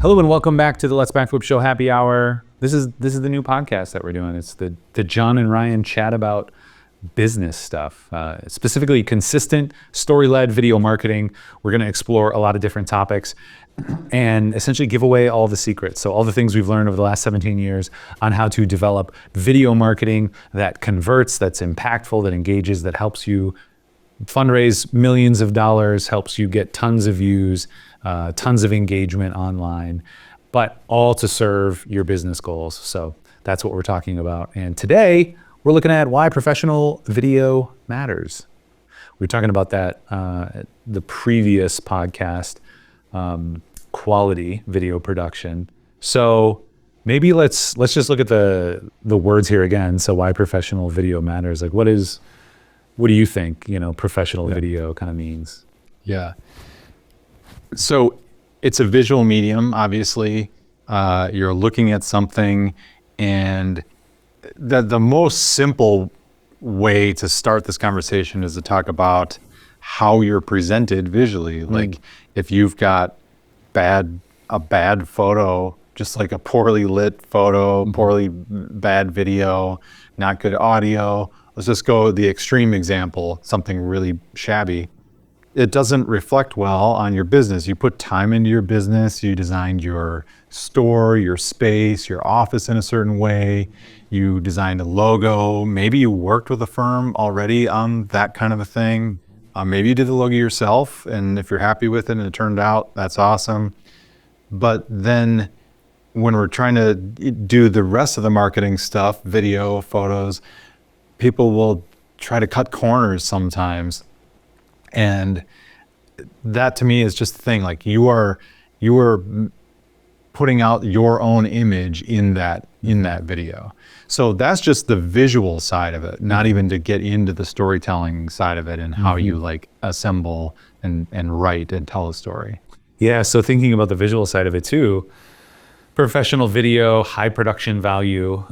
Hello and welcome back to the Let's Backflip Show Happy Hour. This is the new podcast that we're doing. It's the John and Ryan chat about business stuff, specifically consistent story-led video marketing. We're going to explore a lot of different topics and essentially give away all the secrets. So all the things we've learned over the last 17 years on how to develop video marketing that converts, that's impactful, that engages, that helps you fundraise millions of dollars, helps you get tons of views, tons of engagement online, but all to serve your business goals. So that's what we're talking about. And today we're looking at why professional video matters. We were talking about that at the previous podcast, quality video production. So maybe let's just look at the words here again. So why professional video matters. Like what do you think, professional video kind of means? Yeah. So it's a visual medium, obviously. You're looking at something, and the most simple way to start this conversation is to talk about how you're presented visually. Like if you've got a bad photo, just like a poorly lit photo, bad video, not good audio. Let's just go the extreme example, something really shabby. It doesn't reflect well on your business. You put time into your business, you designed your store, your space, your office in a certain way, you designed a logo, maybe you worked with a firm already on that kind of a thing. Maybe you did the logo yourself, and if you're happy with it and it turned out, that's awesome. But then when we're trying to do the rest of the marketing stuff, video, photos, people will try to cut corners sometimes. And that to me is just the thing, like you are putting out your own image in that video. So that's just the visual side of it, not even to get into the storytelling side of it and how you like assemble and write and tell a story. Yeah, so thinking about the visual side of it too, professional video, high production value.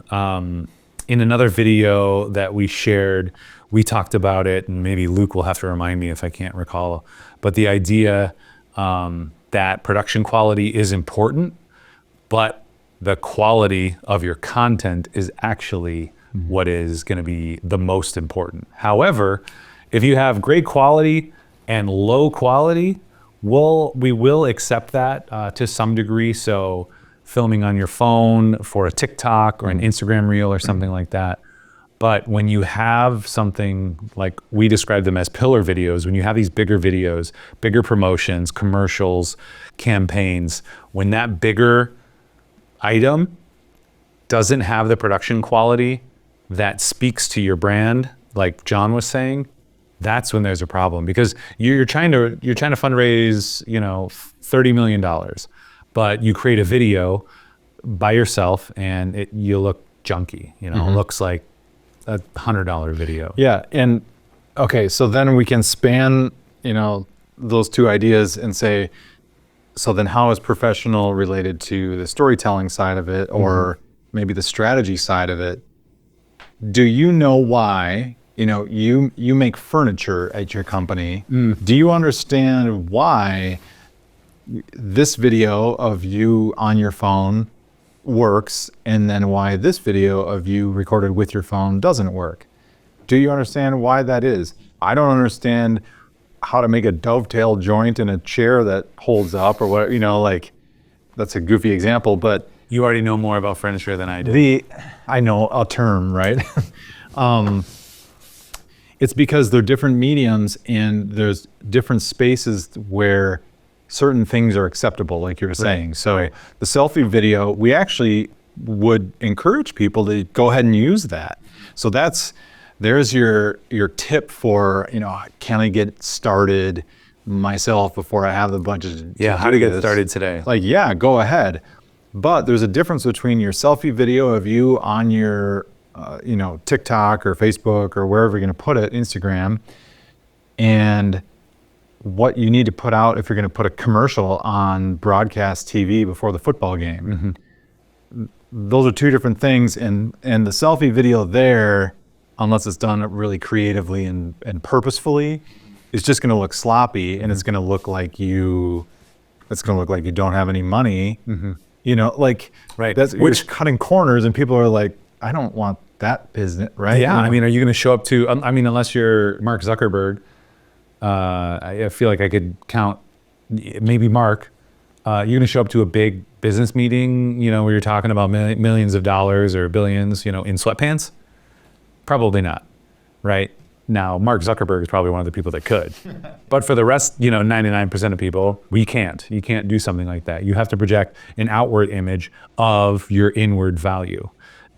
In another video that we shared, we talked about it, and maybe Luke will have to remind me if I can't recall, but the idea that production quality is important, but the quality of your content is actually what is going to be the most important. However, if you have great quality and low quality, we will accept that to some degree. So filming on your phone for a TikTok or an Instagram reel or something like that. But when you have something like we describe them as pillar videos, when you have these bigger videos, bigger promotions, commercials, campaigns, when that bigger item doesn't have the production quality that speaks to your brand, like John was saying, that's when there's a problem, because you're trying to fundraise, $30 million, but you create a video by yourself and you look junky, it looks like a $100 video. Yeah. And okay, so then we can span, those two ideas and say, so then how is professional related to the storytelling side of it, or maybe the strategy side of it? Do you know why, you make furniture at your company. Do you understand why this video of you on your phone works, and then why this video of you recorded with your phone doesn't work? Do you understand why that is? I don't understand how to make a dovetail joint in a chair that holds up or what, that's a goofy example, but you already know more about furniture than I do. I know a term, right? It's because they're different mediums and there's different spaces where certain things are acceptable, like you were saying. So the selfie video, we actually would encourage people to go ahead and use that. So there's your tip for, can I get started myself before I have the budget? How to get started today. Go ahead. But there's a difference between your selfie video of you on your, TikTok or Facebook or wherever you're going to put it, Instagram, and what you need to put out if you're going to put a commercial on broadcast TV before the football game. Those are two different things, and the selfie video there, unless it's done really creatively and purposefully, is just going to look sloppy, and it's going to look like you it's going to look like you don't have any money. You know, like Right. that's which cutting corners, and people are like, I don't want that business, right? Yeah, You know? I mean, are you going to show up to? I mean, unless you're Mark Zuckerberg, I feel like I could count maybe Mark. You're going to show up to a big business meeting, you know, where you're talking about millions of dollars or billions, you know, in sweatpants? Probably not, right? Now, Mark Zuckerberg is probably one of the people that could, but for the rest, you know, 99% of people, we can't. You can't do something like that. You have to project an outward image of your inward value,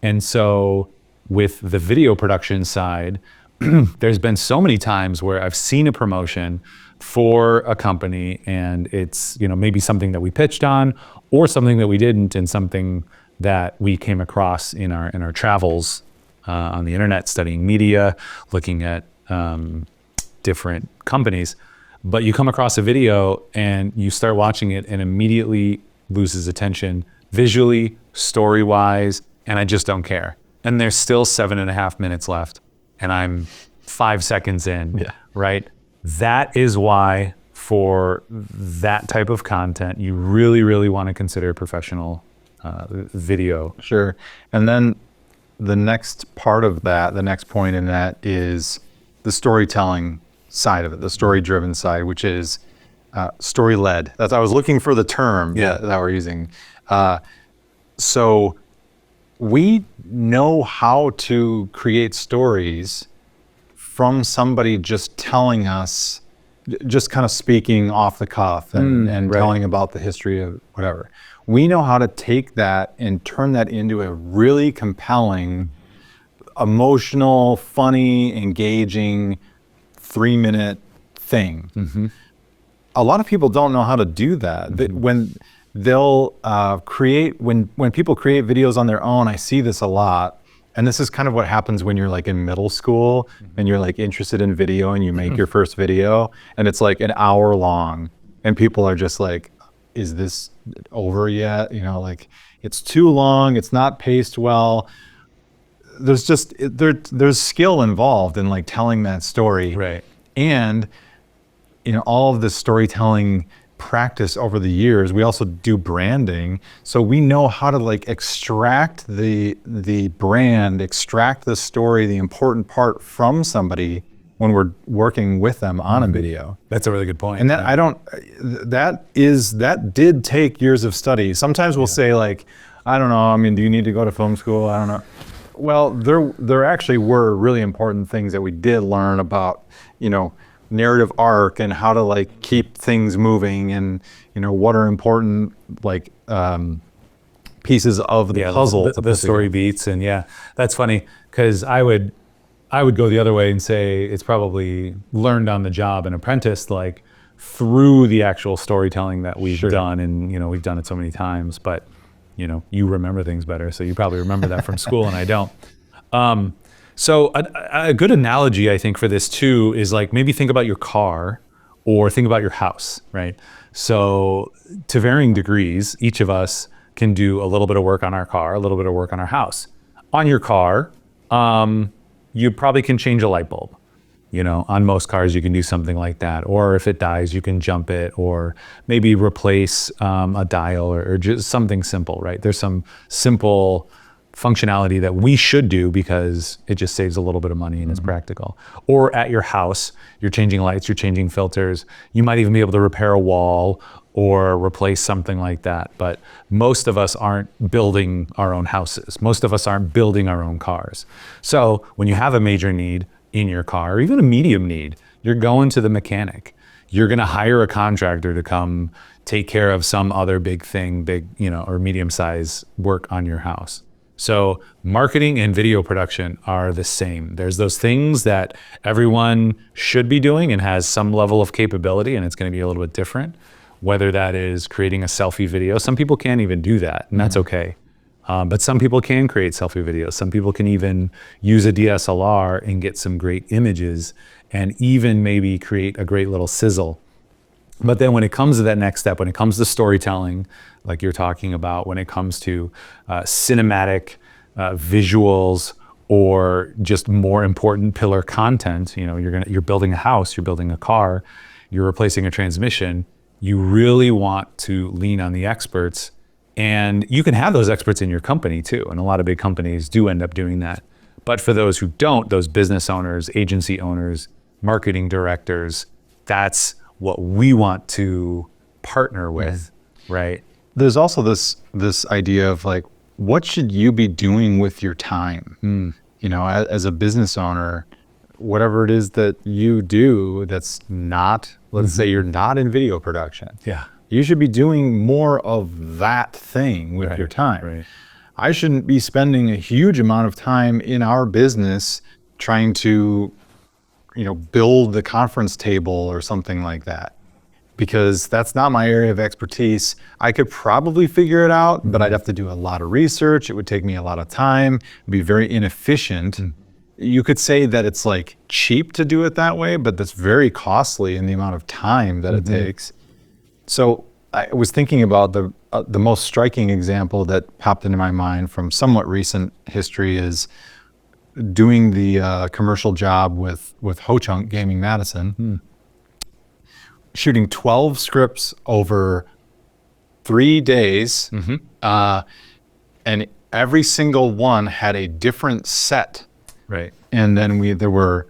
and so with the video production side, there's been so many times where I've seen a promotion for a company and it's, you know, maybe something that we pitched on or something that we didn't, and something that we came across in our travels on the internet, studying media, looking at different companies. But you come across a video and you start watching it and immediately loses attention visually, story-wise, and I just don't care. And there's still 7.5 minutes left and I'm 5 seconds in, right? That is why for that type of content, you really, really want to consider professional video. Sure. And then the next part of that, the next point in that is the storytelling side of it, the story-driven side, which is story-led. That's, I was looking for the term that we're using. So we know how to create stories from somebody just telling us, just kind of speaking off the cuff and telling about the history of whatever. We know how to take that and turn that into a really compelling, emotional, funny, engaging 3-minute thing. A lot of people don't know how to do that. When they'll when people create videos on their own, I see this a lot. And this is kind of what happens when you're like in middle school and you're like interested in video and you make your first video and it's like an hour long and people are just like, is this over yet? You know, like it's too long, it's not paced well. There's just, there's skill involved in like telling that story. Right. And, you know, all of this storytelling practice over the years, we also do branding, so we know how to like extract the brand, extract the story, the important part from somebody when we're working with them on a video. That's a really good point. And that that did take years of study. Sometimes we'll say like, I don't know, I mean, do you need to go to film school? I don't know. Well, there actually were really important things that we did learn about, you know, narrative arc and how to like keep things moving and, you know, what are important like pieces of the puzzle. The story beats. And that's funny because I would go the other way and say it's probably learned on the job and apprenticed like through the actual storytelling that we've done. And, you know, we've done it so many times, but you know, you remember things better. So you probably remember that from school and I don't. So a good analogy, I think, for this too is like maybe think about your car or think about your house, right? So to varying degrees, each of us can do a little bit of work on our car, a little bit of work on our house. On your car, you probably can change a light bulb. You know, on most cars, you can do something like that. Or if it dies, you can jump it or maybe replace a dial or just something simple, right? There's some simple functionality that we should do because it just saves a little bit of money and it's practical. Or at your house, you're changing lights, you're changing filters. You might even be able to repair a wall or replace something like that. But most of us aren't building our own houses. Most of us aren't building our own cars. So when you have a major need in your car, or even a medium need, you're going to the mechanic. You're gonna hire a contractor to come take care of some other big thing, you know, or medium-sized work on your house. So marketing and video production are the same. There's those things that everyone should be doing and has some level of capability, and it's going to be a little bit different, whether that is creating a selfie video. Some people can't even do that, and that's okay. But some people can create selfie videos. Some people can even use a DSLR and get some great images and even maybe create a great little sizzle. But then when it comes to that next step, when it comes to storytelling, like you're talking about, when it comes to cinematic visuals or just more important pillar content, you know, you're building a house, you're building a car, you're replacing a transmission, You really want to lean on the experts, and you can have those experts in your company too. And a lot of big companies do end up doing that. But for those who don't, those business owners, agency owners, marketing directors, that's what we want to partner with, right? There's also this idea of like, what should you be doing with your time? You know, as a business owner, whatever it is that you do that's not, let's say you're not in video production. Yeah. You should be doing more of that thing with your time. Right. I shouldn't be spending a huge amount of time in our business trying to, you know, build the conference table or something like that, because that's not my area of expertise. I could probably figure it out, but I'd have to do a lot of research. It would take me a lot of time, it'd be very inefficient. You could say that it's like cheap to do it that way, but that's very costly in the amount of time that it takes. So I was thinking about the most striking example that popped into my mind from somewhat recent history is doing the commercial job with Ho Chunk Gaming Madison, shooting 12 scripts over 3 days, and every single one had a different set. Right. And then there were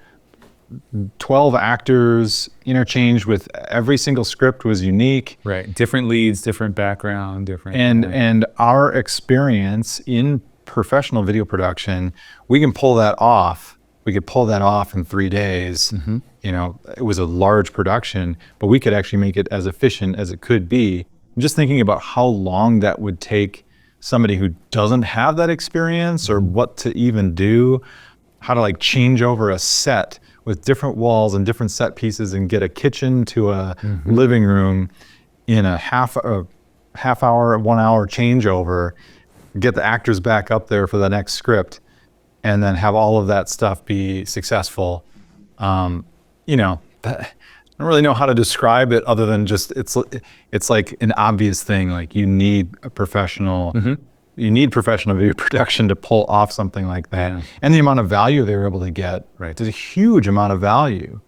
12 actors interchanged with every single script was unique. Right. Different leads, different background, different. And our experience in professional video production, we can pull that off. We could pull that off in 3 days. You know, it was a large production, but we could actually make it as efficient as it could be. I'm just thinking about how long that would take somebody who doesn't have that experience, or what to even do, how to like change over a set with different walls and different set pieces and get a kitchen to a living room in a half hour, 1 hour changeover, get the actors back up there for the next script, and then have all of that stuff be successful. You know, I don't really know how to describe it other than just it's like an obvious thing. Like you need a professional, you need professional video production to pull off something like that. And the amount of value they were able to get, there's a huge amount of value,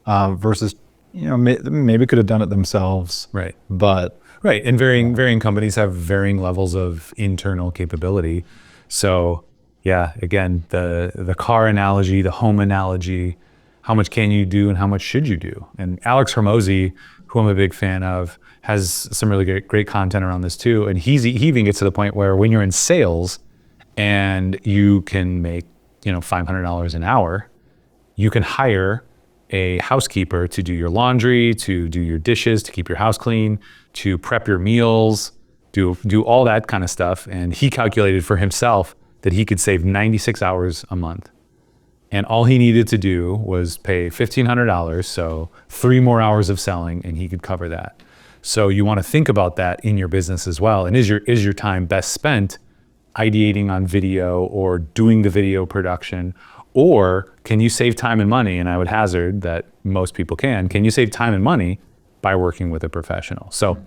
versus, you know, maybe could have done it themselves, but and varying companies have varying levels of internal capability. So yeah, again, the car analogy, the home analogy, how much can you do and how much should you do? And Alex Hormozy, who I'm a big fan of, has some really great content around this too. And he even gets to the point where when you're in sales and you can make, you know, $500 an hour, you can hire a housekeeper to do your laundry, to do your dishes, to keep your house clean, to prep your meals, do all that kind of stuff. And he calculated for himself that he could save 96 hours a month. And all he needed to do was pay $1,500, so 3 more hours of selling, and he could cover that. So you want to think about that in your business as well. And is your time best spent ideating on video or doing the video production? Or can you save time and money? And I would hazard that most people can. Can you save time and money by working with a professional? So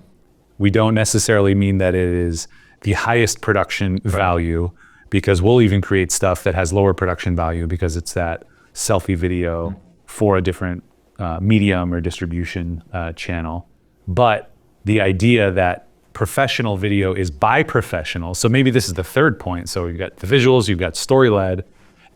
we don't necessarily mean that it is the highest production value, because we'll even create stuff that has lower production value because it's that selfie video for a different medium or distribution channel. But the idea that professional video is by professionals, so maybe this is the third point. So you've got the visuals, you've got story-led,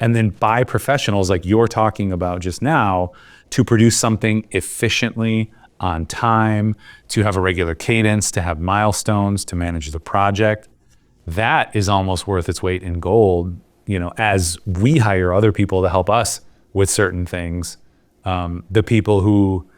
and then by professionals like you're talking about just now, to produce something efficiently, on time, to have a regular cadence, to have milestones, to manage the project. That is almost worth its weight in gold, you know, as we hire other people to help us with certain things. The people who,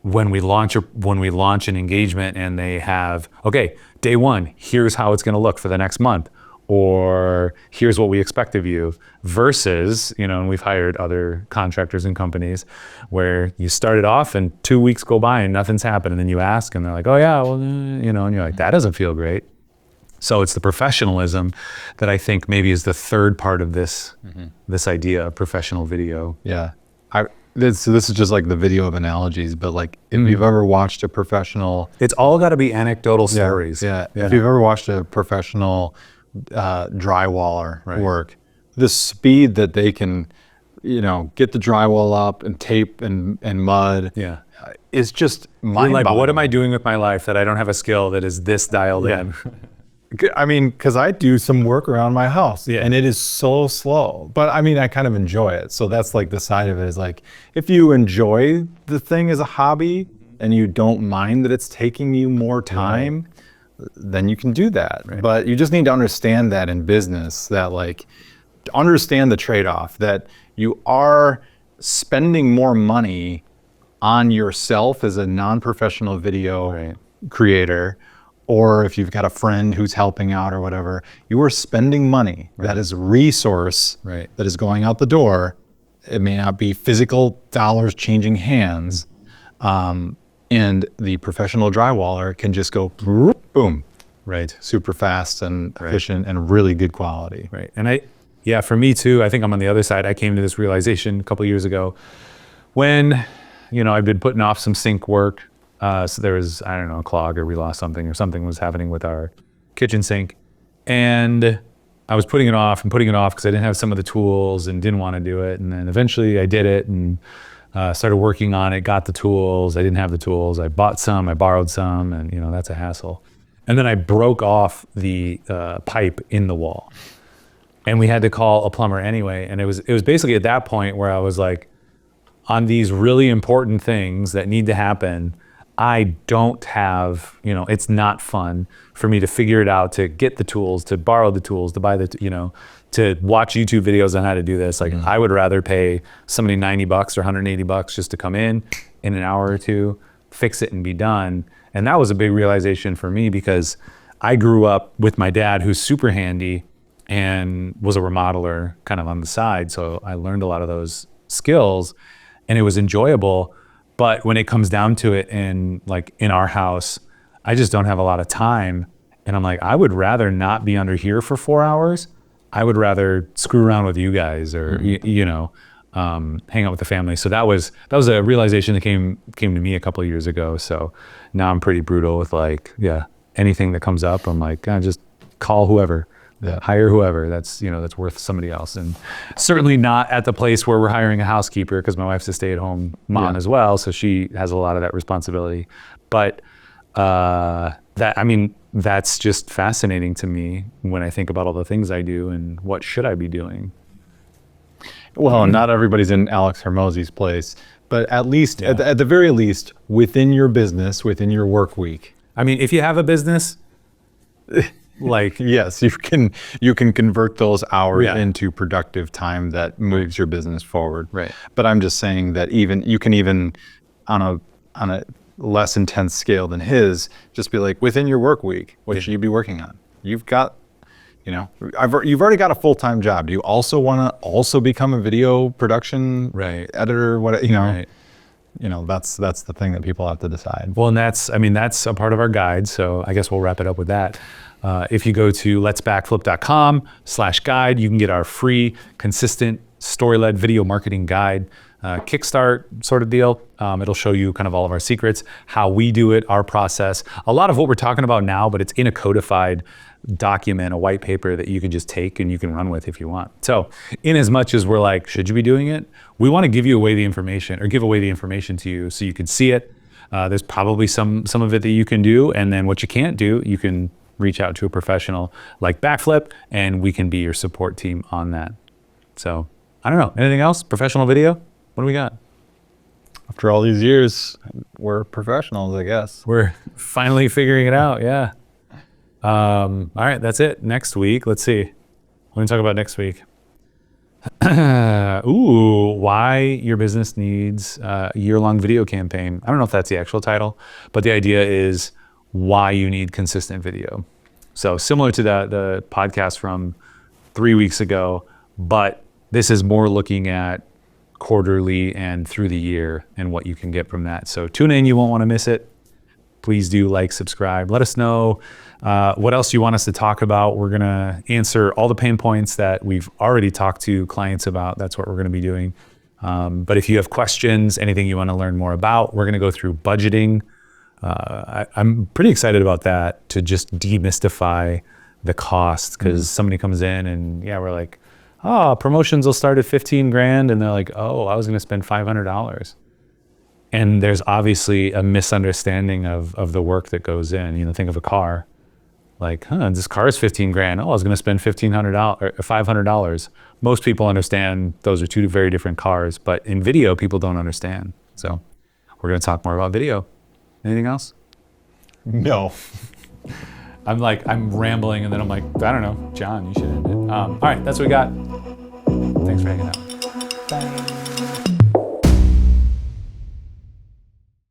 when we launch an engagement and they have, okay, day one, here's how it's going to look for the next month, or here's what we expect of you, versus, you know, and we've hired other contractors and companies where you start it off and 2 weeks go by and nothing's happened, and then you ask and they're like, oh yeah, well, you know, and you're like, that doesn't feel great. So it's the professionalism that I think maybe is the third part of this this idea of professional video. Yeah. This is just like the video of analogies, but like if you've ever watched a professional... It's all got to be anecdotal stories. Yeah. If you've ever watched a professional drywaller work, the speed that they can, you know, get the drywall up and tape and mud, is just You're mind-boggling. like, what am I doing with my life that I don't have a skill that is this dialed in? I mean, because I do some work around my house, Yeah. and it is so slow. But I mean, I kind of enjoy it. So that's like the side of it is like, if you enjoy the thing as a hobby and you don't mind that it's taking you more time, then you can do that. But you just need to understand that in business, that like, understand the trade-off, that you are spending more money on yourself as a non-professional video creator, or if you've got a friend who's helping out or whatever, you are spending money. That is a resource that is going out the door. It may not be physical dollars changing hands. And the professional drywaller can just go boom, super fast and efficient and really good quality. Right. And for me too, I think I'm on the other side. I came to this realization a couple of years ago when, I've been putting off some sink work. So there was, I don't know, a clog, or we lost something, or something was happening with our kitchen sink. And I was putting it off because I didn't have some of the tools and didn't want to do it. And then eventually I did it and started working on it, got the tools. I didn't have the tools. I bought some, I borrowed some, and that's a hassle. And then I broke off the pipe in the wall. And we had to call a plumber anyway. And it was basically at that point where I was like, on these really important things that need to happen, I don't have, it's not fun for me to figure it out, to get the tools, to borrow the tools, to buy to watch YouTube videos on how to do this. Like I would rather pay somebody $90 or $180 just to come in an hour or two, fix it and be done. And that was a big realization for me, because I grew up with my dad, who's super handy and was a remodeler kind of on the side. So I learned a lot of those skills and it was enjoyable. But when it comes down to it, and like in our house, I just don't have a lot of time. And I'm like, I would rather not be under here for 4 hours. I would rather screw around with you guys, or hang out with the family. So that was a realization that came to me a couple of years ago. So now I'm pretty brutal with anything that comes up. I'm like, just call whoever. Hire whoever that's worth somebody else. And certainly not at the place where we're hiring a housekeeper, because my wife's a stay-at-home mom as well, so she has a lot of that responsibility. But that's just fascinating to me when I think about all the things I do and what should I be doing. Well, not everybody's in Alex Hermosi's place, but at least at the very least, within your business, within your work week. I mean, if you have a business, yes, you can convert those hours into productive time that moves your business forward. Right. But I'm just saying that you can on a less intense scale than his, just be like, within your work week, what should you be working on? You've got, you've already got a full-time job. Do you also want to also become a video production editor? That's the thing that people have to decide. Well, and that's a part of our guide. So I guess we'll wrap it up with that. If you go to letsbackflip.com/guide, you can get our free, consistent, story-led video marketing guide, Kickstart sort of deal. It'll show you kind of all of our secrets, how we do it, our process. A lot of what we're talking about now, but it's in a codified document, a white paper that you can just take and you can run with if you want. So in as much as we're like, should you be doing it? We want to give away the information to you so you can see it. There's probably some of it that you can do, and then what you can't do, you can reach out to a professional like Backflip, and we can be your support team on that. So I don't know, anything else? Professional video? What do we got? After all these years, we're professionals, I guess. We're finally figuring it out, yeah. All right, that's it. Next week, let's see. What are we talk about next week? Why your business needs a year-long video campaign. I don't know if that's the actual title, but the idea is why you need consistent video. So similar to the podcast from 3 weeks ago, but this is more looking at quarterly and through the year and what you can get from that. So tune in, you won't want to miss it. Please do subscribe. Let us know what else you want us to talk about. We're going to answer all the pain points that we've already talked to clients about. That's what we're going to be doing. But if you have questions, anything you want to learn more about, we're going to go through budgeting. I'm pretty excited about that, to just demystify the cost, because somebody comes in and we're like, promotions will start at 15 grand. And they're like, I was going to spend $500. And there's obviously a misunderstanding of the work that goes in. You know, think of a car. Like, this car is 15 grand. Oh, I was going to spend $1,500 or $500. Most people understand those are two very different cars, but in video, people don't understand. So we're going to talk more about video. Anything else? No. I'm rambling, and then I'm like, I don't know, John, you should end it. All right, that's what we got. Thanks for hanging out. Bye.